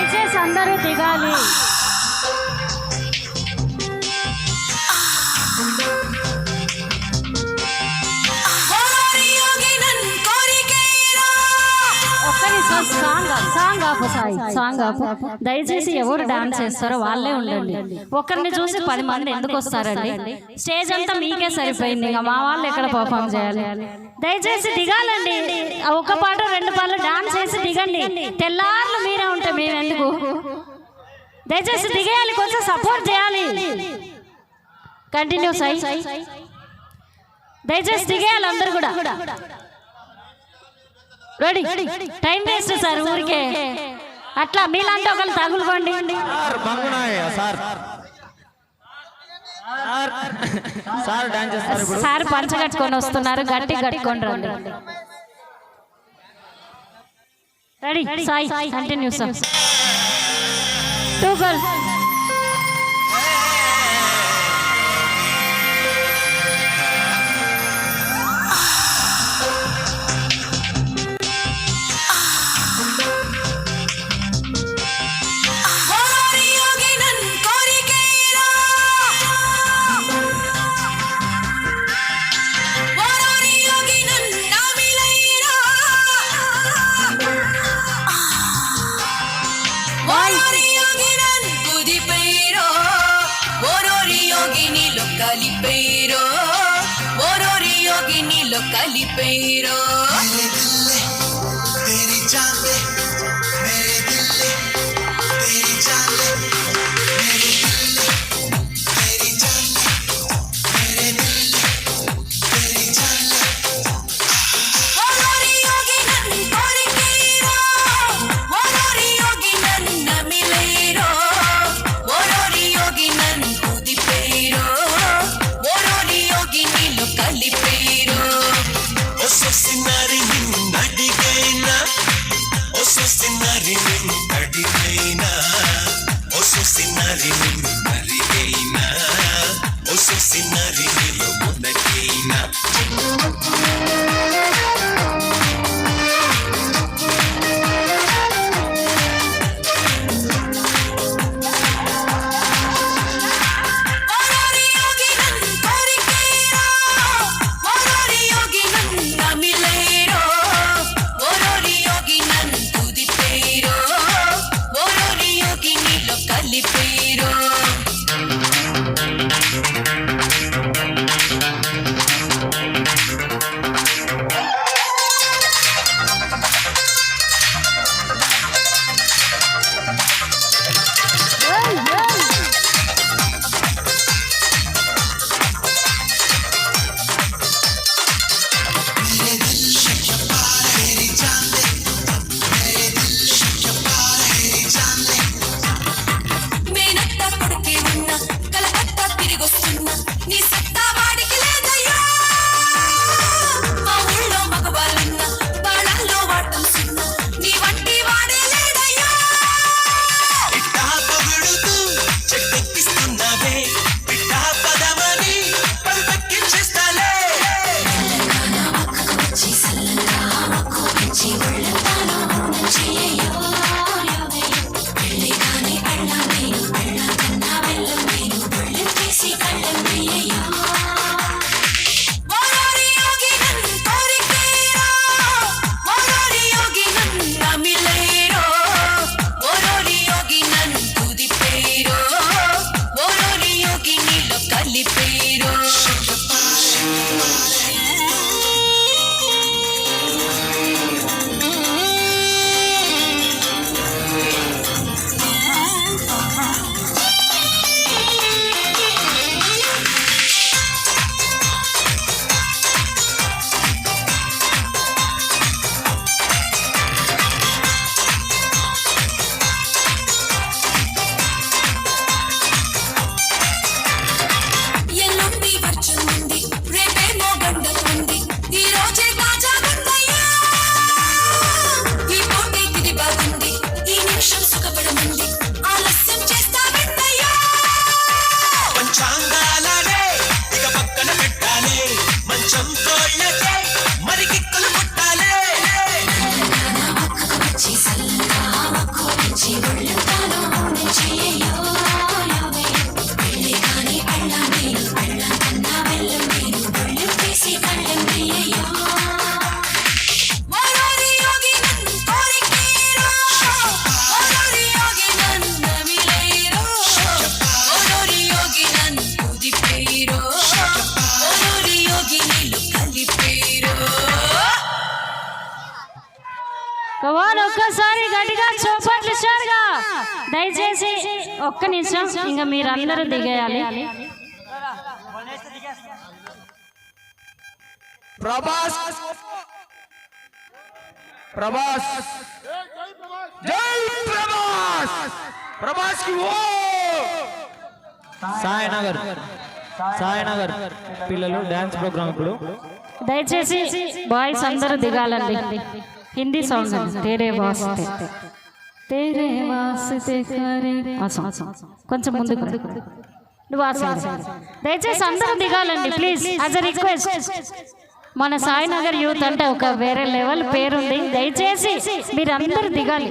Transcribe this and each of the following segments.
దయచేసి అందరూ దిగాలి. దయచేసి ఎవరు డాన్స్ చేస్తారో వాళ్ళే ఉండండి. ఒకరిని చూసి 10 మంది ఎందుకు వస్తారండి? స్టేజ్ అంతా మీకే సరిపోయింది, ఇంకా మా వాళ్ళు ఎక్కడ పర్ఫామ్ చేయాలి? దయచేసి దిగాలండి. ఒక పాట 2 పాటలు డాన్స్ చేసి దిగండి. తెల్లార్లు మీరే ఉంటే మేము ఎందుకు? దయచేసి దిగేయాలి, కొంచెం సపోర్ట్ చేయాలి. కంటిన్యూ సై. దయచేసి దిగేయాలి అందరు కూడా. రెడీ? టైం వేస్ట్ సార్ ఊరికే అట్లా. మీలాంటి ఒకళ్ళు తగులుకోండి. సార్ పంచ కట్టుకొని వస్తున్నారు, గట్టి కట్టుకొని రండి. Ready? Sai continue sir. 2 girls. కలిపేరో ఓరోరి యోగినిలో కలిపేరో तेरी जान ले मेरे दिल ले तेरी जान ले मेरे दिल ले तेरी जान ले मेरे दिल ले तेरी जान ले ఓరోరి యోగి నన్ను కోరికేరో ఓరోరి యోగి నన్ను మిలేరో ఓరోరి యోగి నన్ను కుదిపేరో కలిపేరో ఒసొసినారి నిన్నడిగైనా ఒసొసినారి నిన్నడిగైనా ఒసొసినారి నిన్నడిగైనా ఒసొసినారి నిలో మునగైనా కలిపేరో ఒక్క నిమిషం, ఇంకా మీరందరూ దిగేయాలి. ప్రభాస్ ప్రభాస్ జై ప్రభాస్ ప్రభాస్ కి ఓ సాయినగర్ పిల్లలు డాన్స్ ప్రోగ్రామ్ ఇప్పుడు దయచేసి బాయ్స్ అందరూ దిగాలండి. హిందీ సాంగ్ తేరే వాస్తే కొంచెం ముందుకు దయచేసి అందరూ దిగాలండి ప్లీజ్. యాజ్ అ రిక్వెస్ట్, మన సాయినగర్ యూత్ అంటే ఒక వేరే లెవెల్ పేరుంది. దయచేసి మీరందరూ దిగాలి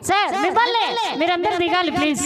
సార్, మిమ్మల్ని మీరందరూ దిగాలి ప్లీజ్.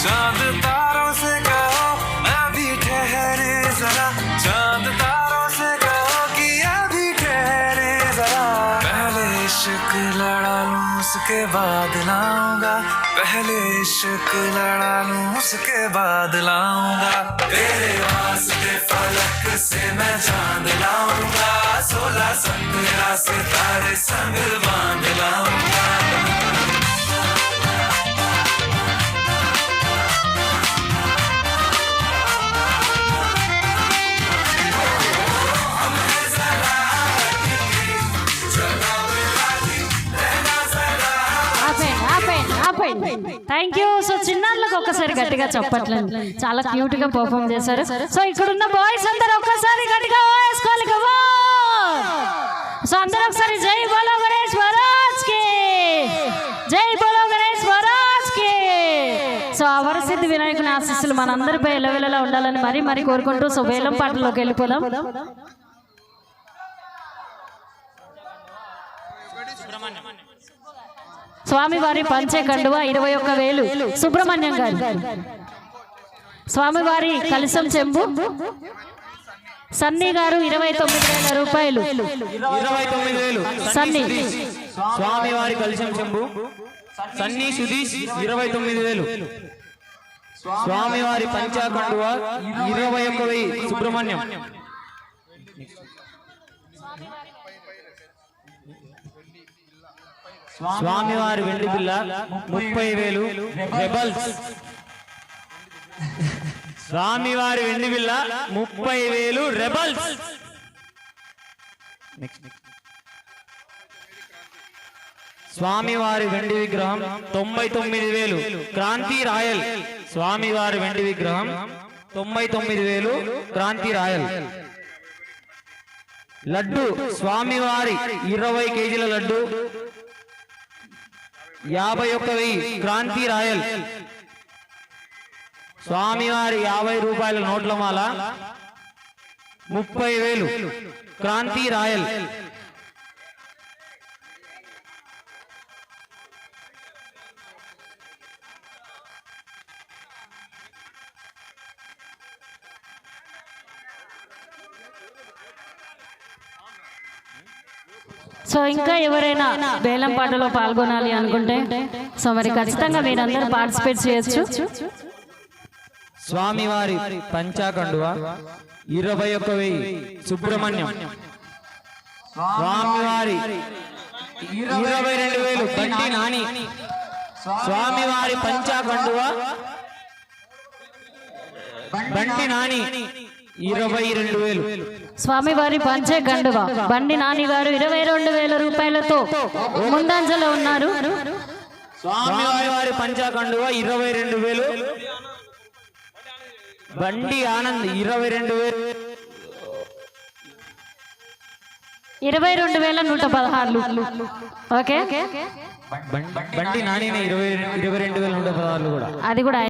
चांद तारों से कहो अभी ठहरे जरा, चांद तारों से कहो कि अभी ठहरे जरा, पहले इश्क लड़ा लूं उसके बाद लाऊंगा, पहले इश्क लड़ा लूं उसके बाद लाऊंगा, तेरे वास्ते फलक से मैं चांद लाऊंगा, 16 17 सितारे संग बांध लाऊंगा. Thank you. సో చిన్నారులకు ఒక్కసారి గట్టిగా చెప్పట్లేదు, చాలా క్యూట్ గా పర్ఫామ్ చేశారు. సో ఇక్కడ ఉన్న బాయ్స్ అందరూ ఒక్కసారి గట్టిగా వేసుకోవాలి కదా. సో అందరూ ఒకసారి జై బోలో గణేష్ మహారాజ్ కి, జై బోలో గణేష్ మహారాజ్ కి. సో ఆ వరసిద్ధి వినాయకుని ఆశీస్సులు మనందరిపై ఎలవెలలా ఉండాలని మరీ కోరుకుంటూ సో వేలం పాటలోకి వెళ్ళిపోదాం. స్వామివారి పంచే కండువ 21,000 సుబ్రహ్మణ్యం గారు. స్వామివారి కలశం చెంబు సన్నీ గారు 29,000 రూపాయలు. 29,000 సన్నీ. స్వామివారి కలశం చెంబు సన్నీ సుధీష్ 29,000. స్వామివారి పంచా కండువ 21,000 సుబ్రహ్మణ్యం. స్వామివారి వెండి బిల్ల 30,000 రెబల్స్. స్వామివారి వెండి బిల్ల 30,000 రెబల్స్. స్వామివారి వెండి విగ్రహం 99,000 క్రాంతి రాయల్. స్వామివారి వెండి విగ్రహం 99,000 క్రాంతి రాయల్. లడ్డు స్వామివారి 20 కేజీల లడ్డు 51,000 క్రాంతి రాయల్. స్వామివారి 50 రూపాయల నోట్ల మాల 30,000 క్రాంతి రాయల్. సో ఇంకా ఎవరైనా బేలం పాటలో పాల్గొనాలి అనుకుంటే సో మరి ఖచ్చితంగా మీరందరూ పార్టిసిపేట్ చేయొచ్చు. స్వామివారి పంచాకండువ 21,000 సుబ్రహ్మణ్యం. స్వామివారి 22,000 బండి నాని. స్వామివారి పంచాకండువ బండి నాని 22,000. స్వామివారి పంచే కండువ బండి నాని గారు 22,000 రూపాయలతో ముందంజలో ఉన్నారు. స్వామివారి పంచాకండువ 22,000. బండి ఆనంద్ 22,000. 22,116. ఓకే, బండి నాని 22,116 కూడా, అది కూడా